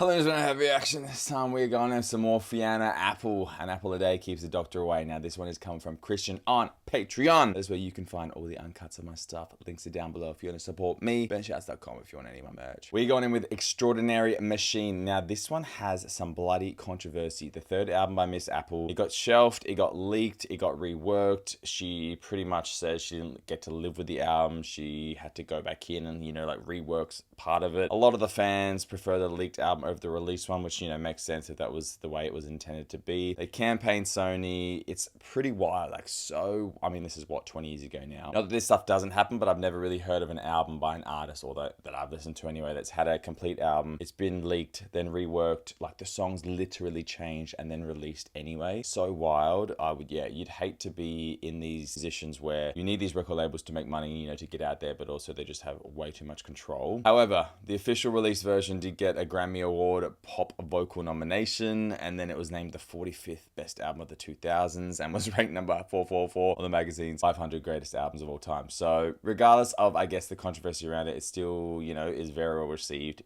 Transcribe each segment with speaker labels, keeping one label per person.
Speaker 1: Hello, it's been a heavy action. This time we're going to have some more Fiona Apple. An apple a day keeps the doctor away. Now this one is coming from Christian on Patreon. That's where you can find all the uncuts of my stuff. Links are down below if you want to support me. bennshouts.com if you want any of my merch. We're going in with Extraordinary Machine. Now this one has some bloody controversy. The third album by Miss Apple. It got shelved, it got leaked, it got reworked. She pretty much says she didn't get to live with the album. She had to go back in and, reworks part of it. A lot of the fans prefer the leaked album over the released one, which, makes sense if that was the way it was intended to be. They campaigned Sony. It's pretty wild. This is what, 20 years ago now. Not that this stuff doesn't happen, but I've never really heard of an album by an artist, or that I've listened to anyway, that's had a complete album. It's been leaked, then reworked, like the songs literally changed and then released anyway. So wild. You'd hate to be in these positions where you need these record labels to make money, to get out there, but also they just have way too much control. However, the official release version did get a Grammy Award pop vocal nomination, and then it was named the 45th best album of the 2000s and was ranked number 444 on the magazine's 500 greatest albums of all time. So regardless of, the controversy around it, it still, is very well received,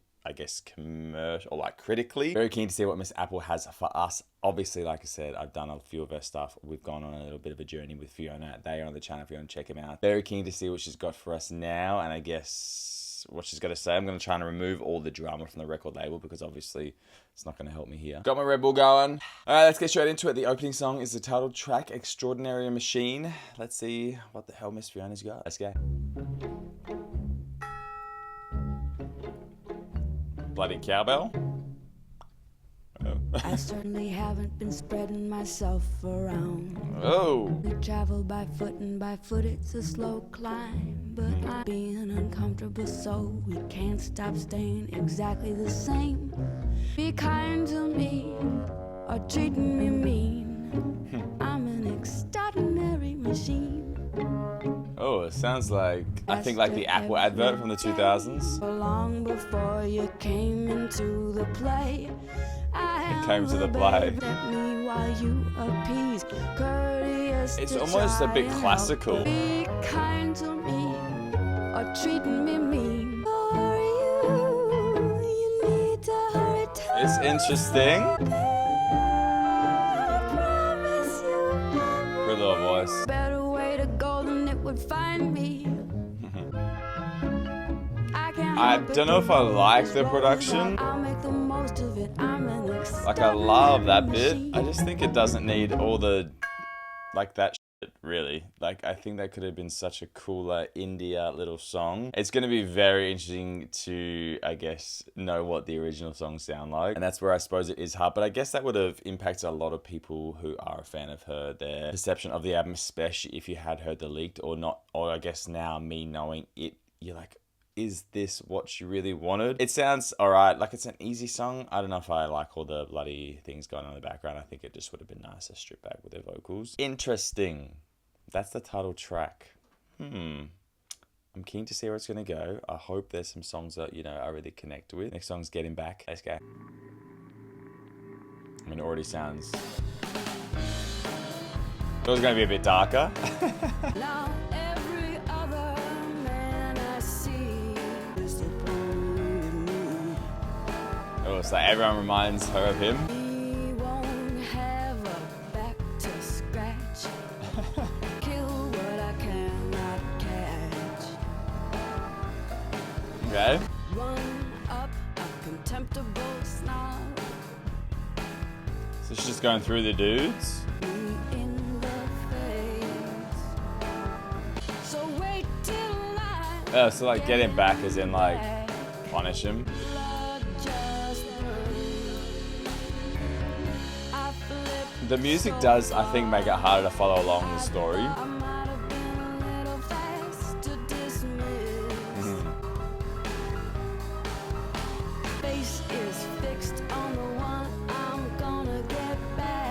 Speaker 1: commercial or critically. Very keen to see what Miss Apple has for us. Obviously, like I said, I've done a few of her stuff. We've gone on a little bit of a journey with Fiona. They are on the channel if you want to check them out. Very keen to see what she's got for us now, and what she's going to say. I'm going to try and remove all the drama from the record label because obviously it's not going to help me here. Got my Red Bull going. All right, let's get straight into it. The opening song is the title track, Extraordinary Machine. Let's see what the hell Miss Fiona's got. Let's go. Bloody cowbell.
Speaker 2: I certainly haven't been spreading myself around.
Speaker 1: Oh.
Speaker 2: We travel by foot, and by foot it's a slow climb. But I'm being uncomfortable, so we can't stop staying exactly the same. Be kind to me, or treating me mean. I'm an extraordinary machine.
Speaker 1: Oh, it sounds like, like the Apple advert from the 2000s.
Speaker 2: Long before you came into the play.
Speaker 1: It's almost a bit classical.
Speaker 2: Be kind to me, or treating me mean.
Speaker 1: It's interesting. Pretty little voice.
Speaker 2: Better way to go than it would find me.
Speaker 1: I don't know if I like the production.
Speaker 2: I'll make the most of it.
Speaker 1: I love that bit. I just think it doesn't need all the, that shit, really. I think that could have been such a cooler India little song. It's going to be very interesting to, know what the original songs sound like. And that's where I suppose it is hard. But I guess that would have impacted a lot of people who are a fan of her, their perception of the album, especially if you had heard the leaked or not. Or I guess now me knowing it, you're like, is this what she really wanted? It sounds alright, it's an easy song. I don't know if I like all the bloody things going on in the background. I think it just would have been nice to strip back with her vocals. Interesting. That's the title track. I'm keen to see where it's going to go. I hope there's some songs that, I really connect with. Next song's Getting Back. Let's go. It already sounds... It was going to be a bit darker. It's like everyone reminds her of him.
Speaker 2: We won't have a back to scratch. Kill what I cannot catch.
Speaker 1: Okay.
Speaker 2: Run up a contemptible snob.
Speaker 1: So she's just going through the dudes.
Speaker 2: In the face. So wait till I
Speaker 1: getting back as in punish him. The music does, I think, make it harder to follow along the story. I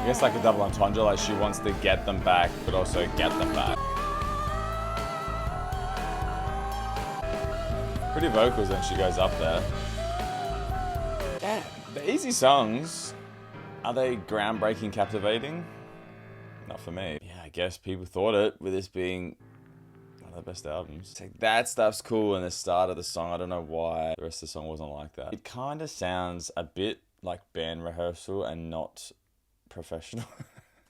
Speaker 1: guess a double entendre, she wants to get them back, but also get them back. Pretty vocals when she goes up there. Yeah, the easy songs. Are they groundbreaking, captivating? Not for me. Yeah, I guess people thought it, with this being one of the best albums. It's like, that stuff's cool in the start of the song. I don't know why the rest of the song wasn't like that. It kind of sounds a bit like band rehearsal and not professional.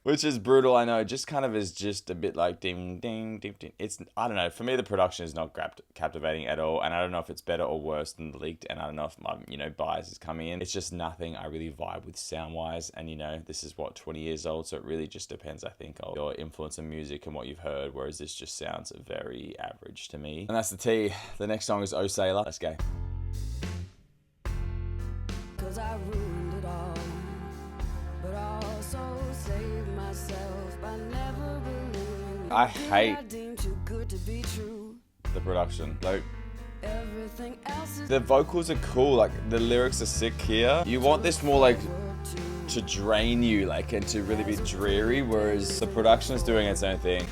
Speaker 1: Which is brutal, I know. It just kind of is just a bit like ding, ding, ding, ding. It's, I don't know. For me, the production is not captivating at all. And I don't know if it's better or worse than the leaked. And I don't know if my, bias is coming in. It's just nothing I really vibe with sound-wise. And, this is, 20 years old. So it really just depends, I think, on your influence in music and what you've heard. Whereas this just sounds very average to me. And that's the T. The next song is Oh Sailor. Let's go.
Speaker 2: 'Cause I ruined it all, but also saved myself by never believing
Speaker 1: I hate
Speaker 2: I deemed too good to be true.
Speaker 1: the production. Like,
Speaker 2: Everything else is
Speaker 1: the vocals are cool. Like, the lyrics are sick here. You want this more like to drain you, like, and to really be dreary, whereas the production is doing its own thing.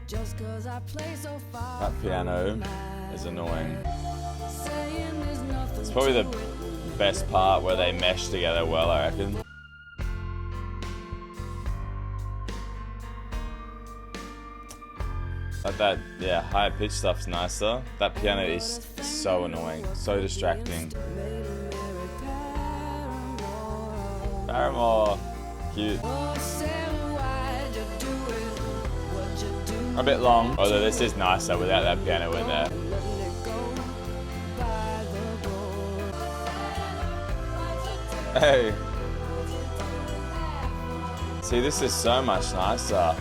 Speaker 2: just 'cause I play so far.
Speaker 1: That piano is annoying.
Speaker 2: Saying there's nothing
Speaker 1: It's probably the
Speaker 2: to it.
Speaker 1: best part where they mesh together well, I reckon. But that, higher pitch stuff's nicer. That piano is so annoying, so distracting. Paramore, cute.
Speaker 2: Oh, Sarah, why'd you do it? What'd you do?
Speaker 1: A bit long, although this is nicer without that piano in there.
Speaker 2: Letting it go by the board.
Speaker 1: Hey. See, this is so much nicer.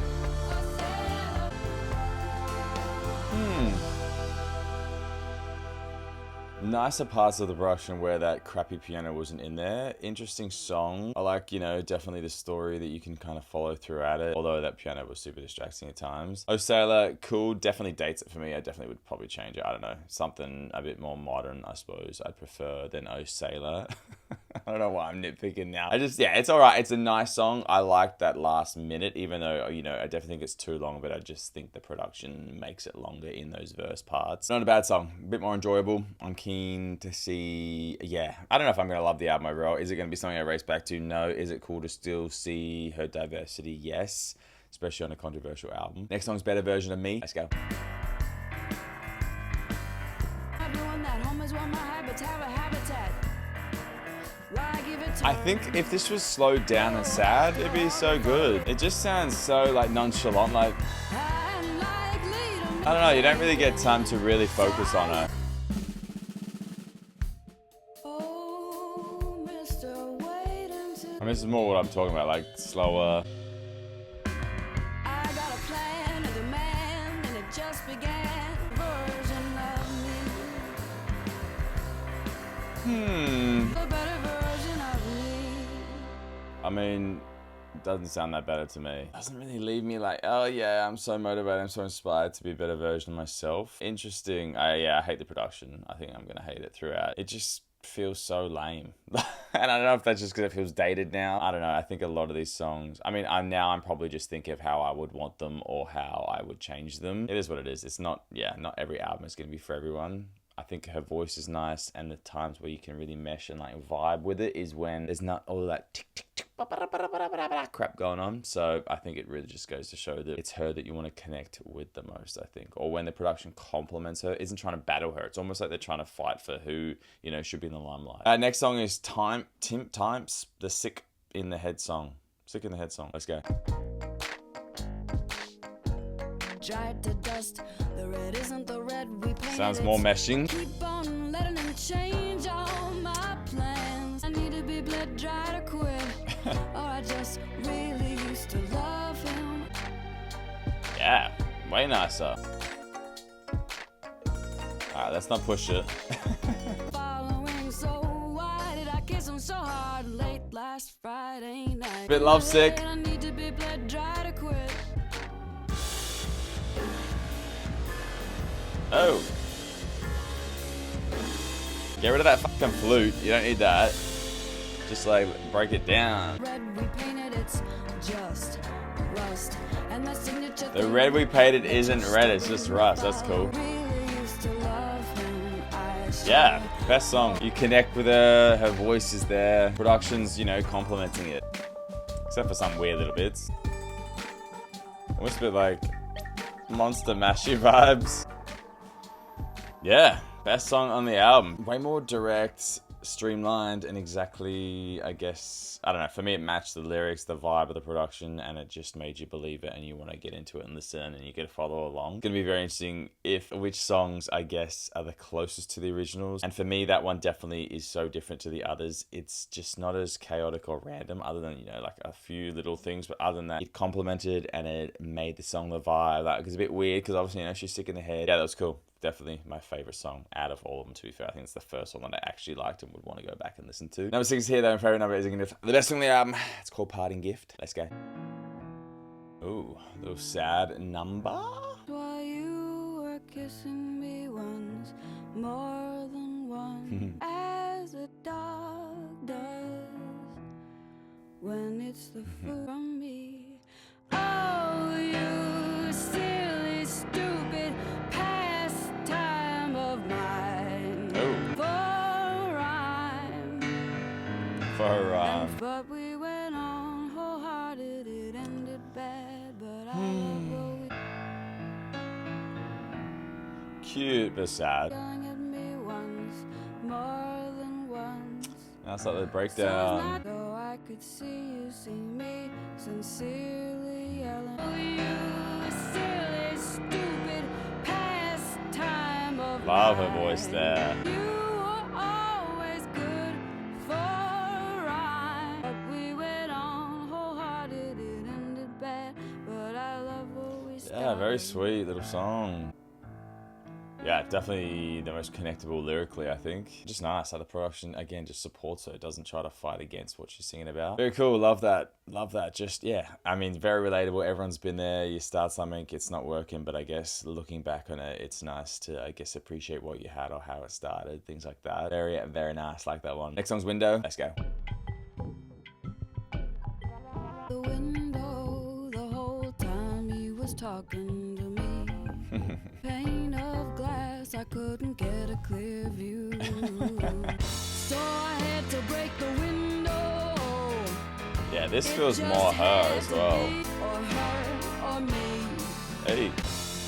Speaker 1: Nicer parts of the production where that crappy piano wasn't in there. Interesting song. I like, definitely the story that you can kind of follow throughout it. Although that piano was super distracting at times. Oh Sailor, cool. Definitely dates it for me. I definitely would probably change it. I don't know. Something a bit more modern, I suppose, I'd prefer than Oh Sailor. I don't know why I'm nitpicking now. It's alright. It's a nice song. I like that last minute, even though, I definitely think it's too long, but I just think the production makes it longer in those verse parts. Not a bad song. A bit more enjoyable. I'm keen to see, I don't know if I'm going to love the album overall. Is it going to be something I race back to? No. Is it cool to still see her diversity? Yes. Especially on a controversial album. Next song's Better Version of Me. Let's go. I think if this was slowed down and sad, it'd be so good. It just sounds so like nonchalant, like, I don't know, you don't really get time to really focus on it. I mean, this is more what I'm talking about, like slower.
Speaker 2: I got a plan, a demand, and it just began. Version of me. A better version of me.
Speaker 1: I mean, it doesn't sound that better to me. It doesn't really leave me like, oh yeah, I'm so motivated, I'm so inspired to be a better version of myself. Interesting. I hate the production. I think I'm gonna hate it throughout. It just feels so lame. And I don't know if that's just because it feels dated now. I don't know. I think a lot of these songs, I mean, I'm probably just thinking of how I would want them or how I would change them. It is what it is. It's not every album is going to be for everyone. I think her voice is nice, and the times where you can really mesh and like vibe with it is when there's not all that tick tick tick crap going on. So I think it really just goes to show that it's her that you want to connect with the most, I think. Or when the production compliments her, isn't trying to battle her. It's almost like they're trying to fight for who, should be in the limelight. Next song is Times, the Sick in the Head song. Sick in the Head song. Let's go.
Speaker 2: Dried to dust. The red isn't the red we painted.
Speaker 1: Sounds more meshing.
Speaker 2: Keep on letting him change all my plans. I need to be bled dry to quit. Or I just really used to love him.
Speaker 1: Yeah, way nicer. Alright, let's not push it.
Speaker 2: Following, so why did I kiss him so hard late last Friday night?
Speaker 1: Bit lovesick.
Speaker 2: I need to be bled dry to quit.
Speaker 1: Oh. Get rid of that fucking flute. You don't need that. Just like break it down.
Speaker 2: Red we painted, it's just rust. And the signature
Speaker 1: The red we painted isn't red, it's just rust. That's cool. Yeah, best song. You connect with her, her voice is there. Production's, complimenting it. Except for some weird little bits. Almost a bit like Monster Mashy vibes. Yeah, best song on the album. Way more direct, streamlined, and exactly, I guess, I don't know, for me it matched the lyrics, the vibe of the production, and it just made you believe it and you want to get into it and listen and you get to follow along. It's going to be very interesting which songs, I guess, are the closest to the originals. And for me, that one definitely is so different to the others. It's just not as chaotic or random, other than, like a few little things, but other than that, it complemented and it made the song the vibe. Like, it was a bit weird because obviously, she's sick in the head. Yeah, that was cool. Definitely my favorite song out of all of them, to be fair. I think it's the first one that I actually liked and would want to go back and listen to. Number 6 here, though. My favorite number is the best song on the album. It's called Parting Gift. Let's go. Ooh, a little sad number.
Speaker 2: While you were kissing me once, more than once, as a dog does when it's the food from me. Oh, you silly, stupid pastime of mine.
Speaker 1: Oh. For a rhyme.
Speaker 2: But we went on wholehearted, it ended bad, but I love what we
Speaker 1: Cute but sad.
Speaker 2: yelling at me once, more than once.
Speaker 1: That's like the breakdown.
Speaker 2: Though I could see you see me sincerely yelling. Oh, you silly, stupid pastime of
Speaker 1: Love her
Speaker 2: mine.
Speaker 1: voice there.
Speaker 2: You were always good for a rhyme. But we went on wholehearted, it ended bad, but I love what we started.
Speaker 1: Yeah, very sweet little song. Yeah, definitely the most connectable lyrically, I think. Just nice how the production, again, just supports her. It doesn't try to fight against what she's singing about. Very cool. Love that. Love that. Just, yeah. I mean, very relatable. Everyone's been there. You start something, it's not working. But I guess looking back on it, it's nice to, I guess, appreciate what you had or how it started. Things like that. Very, very nice. Like that one. Next song's Window. Let's go.
Speaker 2: The window the whole time he was talking to me. Pane of glass, I couldn't get a clear view. So I had to break the window.
Speaker 1: Yeah, this feels more her as well.
Speaker 2: Or her or me.
Speaker 1: Hey.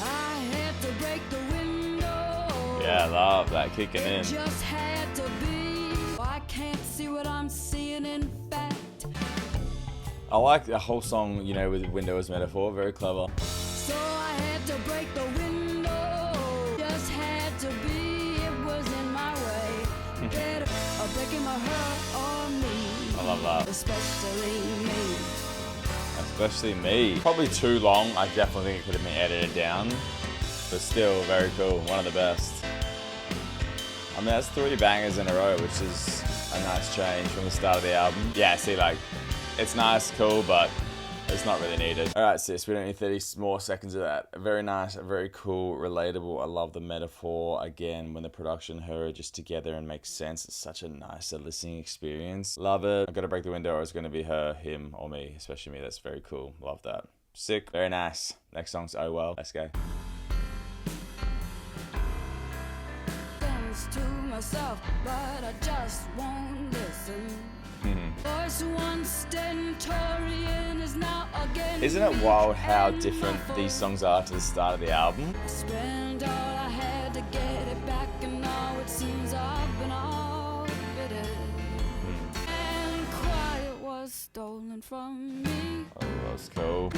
Speaker 2: I had to break the window.
Speaker 1: Yeah, love that kicking in.
Speaker 2: Just had to be. I can't see what I'm seeing, in fact.
Speaker 1: I like the whole song, with window as metaphor. Very clever.
Speaker 2: So I had to break the window. Just had to be. It was in my way. Better breaking my her or me.
Speaker 1: I love that.
Speaker 2: Especially me.
Speaker 1: Especially me. Probably too long. I definitely think it could have been edited down. But still, very cool. One of the best. I mean, that's 3 bangers in a row, which is a nice change from the start of the album. Yeah, see, it's nice, cool, but it's not really needed. All right, sis, we don't need 30 more seconds of that. Very nice, very cool, relatable. I love the metaphor. Again, when the production and her are just together and makes sense, it's such a nice listening experience. Love it. I've got to break the window, or it's going to be her, him, or me, especially me. That's very cool. Love that. Sick. Very nice. Next song's Oh Well. Let's go.
Speaker 2: To myself, but I just won't listen. Voice once stentorian is now again.
Speaker 1: Isn't it wild how different these songs are to the start of the album?
Speaker 2: Spent all I had to get it back, and now it seems I've been outbidden. And quiet was stolen from me.
Speaker 1: Oh, that's cool.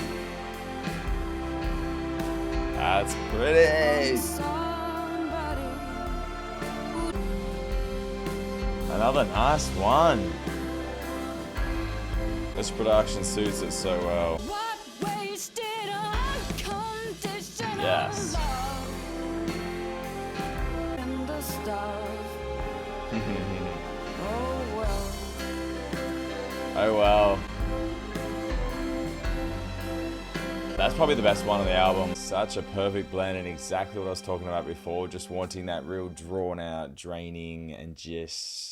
Speaker 1: That's pretty. Another nice one. This production suits it so well.
Speaker 2: What wasted unconditional
Speaker 1: Yes.
Speaker 2: love and the stuff. Oh well.
Speaker 1: Oh well. That's probably the best one on the album. Such a perfect blend and exactly what I was talking about before. Just wanting that real drawn out, draining, and just,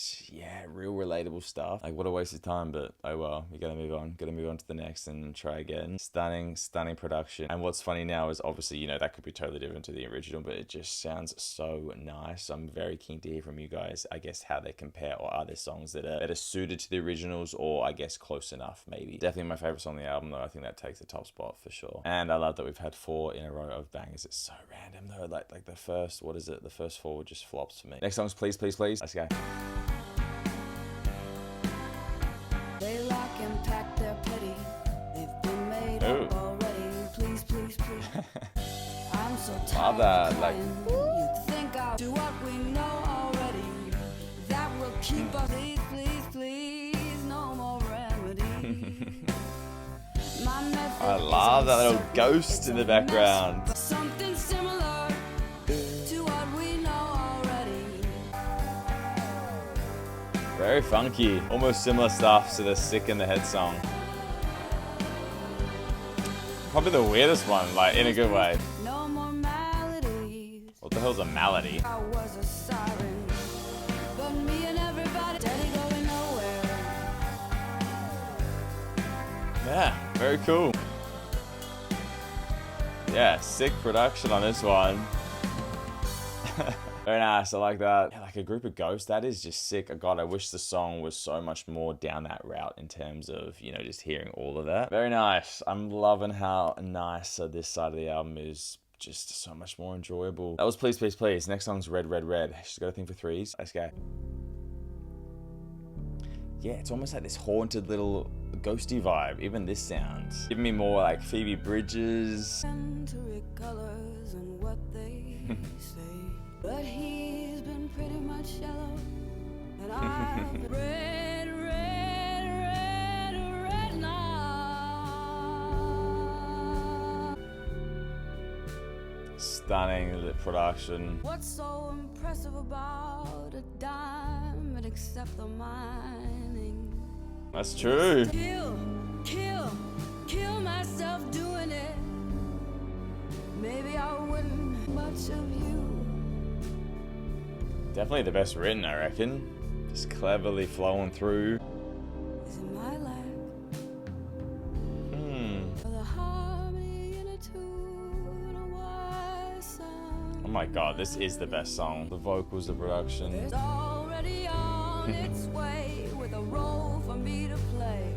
Speaker 1: real relatable stuff. Like, what a waste of time, but oh well. You gotta move on. Gotta move on to the next and try again. Stunning, stunning production. And what's funny now is obviously, that could be totally different to the original, but it just sounds so nice. I'm very keen to hear from you guys, I guess, how they compare, or are there songs that are suited to the originals, or I guess close enough, maybe. Definitely my favorite song on the album, though. I think that takes the top spot for sure. And I love that we've had 4 in a a row of bangers. It's so random though. Like the first, what is it? The first four just flops for me. Next song's Please, Please, Please. Let's go.
Speaker 2: They lock and pack their petty. They've been made up already. Please, please, please. I'm so tired
Speaker 1: that,
Speaker 2: of crying. You'd think I'll do what we know already. That will keep us. Please, please, please. No more remedy.
Speaker 1: I love that little ghost in the background.
Speaker 2: Something similar to what we know already.
Speaker 1: Very funky. Almost similar stuff to the Sick in the Head song. Probably the weirdest one, like in a good way.
Speaker 2: No more melodies.
Speaker 1: What the hell's a malady?
Speaker 2: I was a siren, but me and everybody steady going nowhere.
Speaker 1: Yeah, very cool. Yeah, sick production on this one. Very nice, I like that. Yeah, like a group of ghosts, that is just sick. God, I wish the song was so much more down that route in terms of, you know, just hearing all of that. Very nice. I'm loving how nice this side of the album is. Just so much more enjoyable. That was Please, Please, Please. Next song's Red, Red, Red. She's got a thing for threes. Let's go. Yeah, it's almost like this haunted little ghosty vibe. Even this sound. Giving me more like Phoebe Bridges.
Speaker 2: Colors and what they say. But he's been pretty much yellow. And I'm red, red, red, red now.
Speaker 1: Stunning lit production.
Speaker 2: What's so impressive about a diamond except the mining?
Speaker 1: That's true.
Speaker 2: Kill myself doing it. Maybe I wouldn't much of you.
Speaker 1: Definitely the best written, I reckon. Just cleverly flowing through.
Speaker 2: Is it my lack? For the harmony in a tune, a wise sound.
Speaker 1: Oh my god, this is the best song. The vocals, the production.
Speaker 2: It's already on its way with a role for me to play.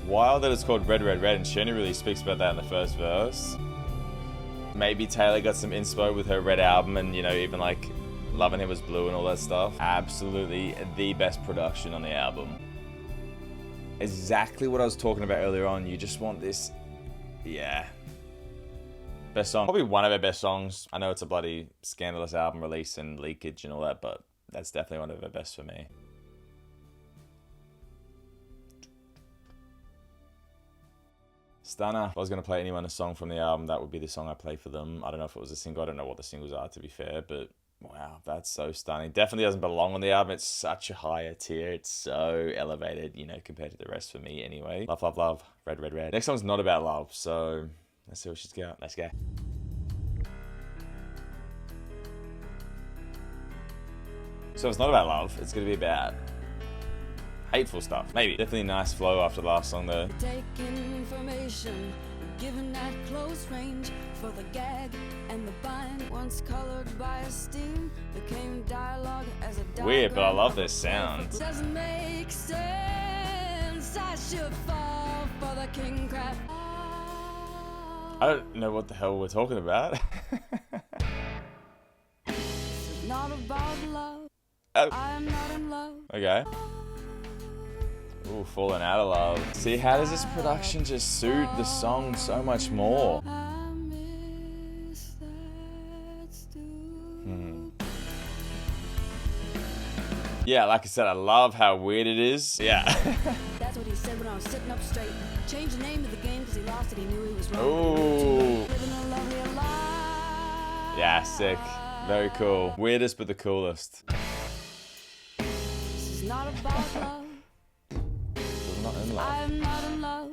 Speaker 1: Wild that it's called Red, Red, Red, and she only really speaks about that in the first verse. Maybe Taylor got some inspo with her Red album and, you know, even like Loving Him Was Blue and all that stuff. Absolutely the best production on the album. Exactly what I was talking about earlier on. You just want this, yeah. Best song. Probably one of her best songs. I know it's a bloody scandalous album release and leakage and all that, but that's definitely one of her best for me. Stunner. If I was going to play anyone a song from the album, that would be the song I play for them. I don't know if it was a single. I don't know what the singles are, to be fair, but wow, that's so stunning. Definitely doesn't belong on the album. It's such a higher tier. It's so elevated, you know, compared to the rest for me anyway. Love, love, love. Red, red, red. Next song's not about love, so let's see what she's got. Let's go. So it's not about love. It's going to be about hateful stuff. Maybe. Definitely nice flow after the last song though.
Speaker 2: Taking information, given at close range for the gag and the bind. Once colored by esteem, became dialogue as a diagram.
Speaker 1: Weird, but I love this sound.
Speaker 2: Doesn't make sense. I should fall for the king crab.
Speaker 1: I don't know what the hell we're talking about.
Speaker 2: This is not about love.
Speaker 1: Oh.
Speaker 2: I am not in love.
Speaker 1: Okay. Ooh, falling out of love. See, how does this production just suit the song so much more?
Speaker 2: I miss that stew.
Speaker 1: Yeah, like I said, I love how weird it is. Yeah.
Speaker 2: That's what he said when I was sitting up straight. Changed the name of the game because he lost it. He knew he was wrong.
Speaker 1: Ooh.
Speaker 2: Living a lovely life.
Speaker 1: Yeah, sick. Very cool. Weirdest, but the coolest.
Speaker 2: This is not about love.
Speaker 1: I'm not in love.
Speaker 2: I'm not in love.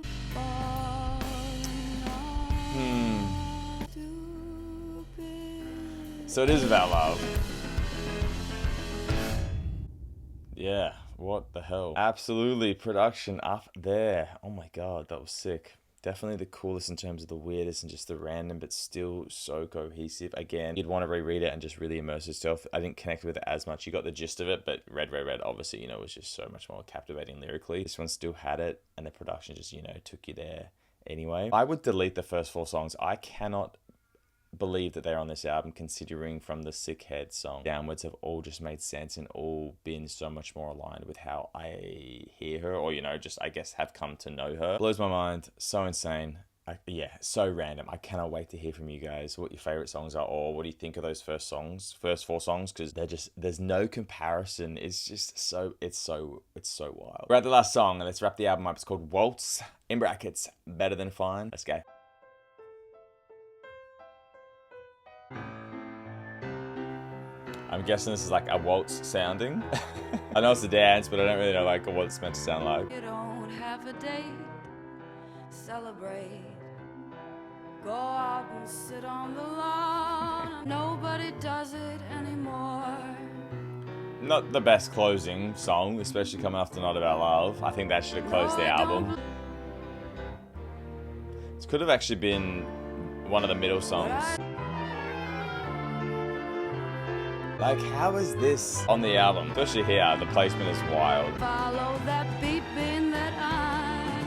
Speaker 1: So it is about love. Yeah, what the hell? Absolutely, production up there. Oh my god, that was sick. Definitely the coolest in terms of the weirdest and just the random, but still so cohesive. Again, you'd want to reread it and just really immerse yourself. I didn't connect with it as much. You got the gist of it, but Red, Red, Red, obviously, you know, was just so much more captivating lyrically. This one still had it, and the production just, you know, took you there anyway. I would delete the first 4 songs. I cannot believe that they're on this album, considering from the Sick Head song downwards have all just made sense and all been so much more aligned with how I hear her, or, you know, just, I guess, have come to know her. Blows my mind. So insane. Yeah, so random. I cannot wait to hear from you guys what your favorite songs are, or what do you think of those first 4 songs, because they're just, there's no comparison. It's just so, it's so wild. We're at the last song, and let's wrap the album up. It's called Waltz, in brackets, Better Than Fine. Let's go. I'm guessing this is like a waltz sounding. I know it's a dance, but I don't really know like what it's meant to sound like.
Speaker 2: You don't have a date, celebrate. Go out and sit on the lawn. Nobody does it anymore.
Speaker 1: Not the best closing song, especially coming after Not About Love. I think that should have closed the album. This could have actually been one of the middle songs. Like, how is this on the album? Especially here, the placement is wild.
Speaker 2: Follow that beat in that eye.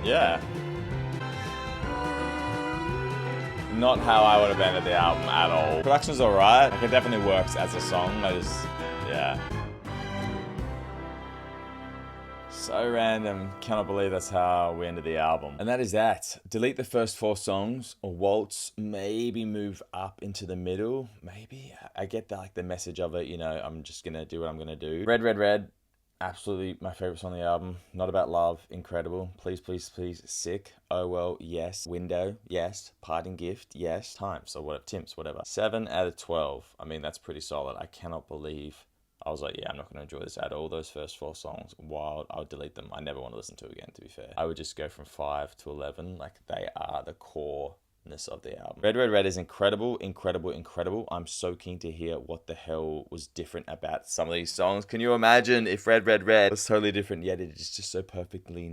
Speaker 1: Yeah. Not how I would have ended the album at all. Production's alright. Like, it definitely works as a song. Yeah. So random. Cannot believe that's how we ended the album. And that is that. Delete the first 4 songs, or Waltz, maybe move up into the middle. Maybe. I get like the message of it, you know, I'm just gonna do what I'm gonna do. Red, Red, Red. Absolutely my favorite song on the album. Not About Love, incredible. Please, Please, Please, sick. Oh well, yes. Window, yes. Parting Gift, yes. Times, or whatever, Timps, whatever. 7 out of 12. I mean, that's pretty solid. I cannot believe I was like, yeah, I'm not going to enjoy this at all. Those first 4 songs, wild. I would delete them. I never want to listen to it again, to be fair. I would just go from 5 to 11. Like, they are the coreness of the album. Red, Red, Red is incredible, incredible, incredible. I'm so keen to hear what the hell was different about some of these songs. Can you imagine if Red, Red, Red was totally different, yet it is just so perfectly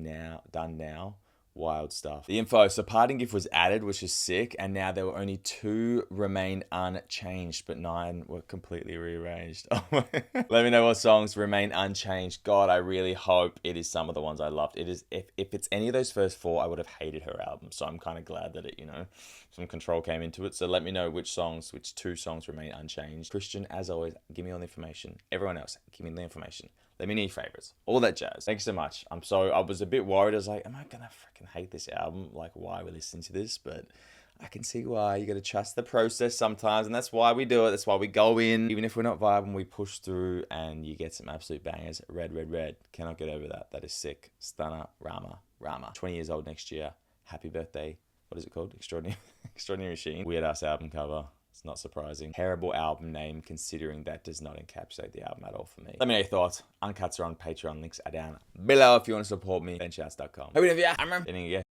Speaker 1: done now? Wild stuff. The info. So Parting Gift was added, which is sick. And now there were only 2 remain unchanged, but 9 were completely rearranged. Let me know what songs remain unchanged. God, I really hope it is some of the ones I loved. It is, if it's any of those first 4, I would have hated her album. So I'm kind of glad that it, you know, some control came into it. So let me know which 2 songs remain unchanged. Christian, as always, give me all the information. Everyone else, give me the information. Let me know your favorites. All that jazz. Thanks so much. I was a bit worried. I was like, am I gonna freaking hate this album? Like, why are we listening to this? But I can see why. You gotta trust the process sometimes, and that's why we do it. That's why we go in. Even if we're not vibing, we push through, and you get some absolute bangers. Red, Red, Red. Cannot get over that. That is sick. Stunner. Rama. 20 years old next year. Happy birthday. What is it called? Extraordinary Machine. Weird ass album cover. It's not surprising. Terrible album name, considering that does not encapsulate the album at all for me. Let me know your thoughts. Uncuts are on Patreon. Links are down below if you want to support me. bennshouts.com. Hope you have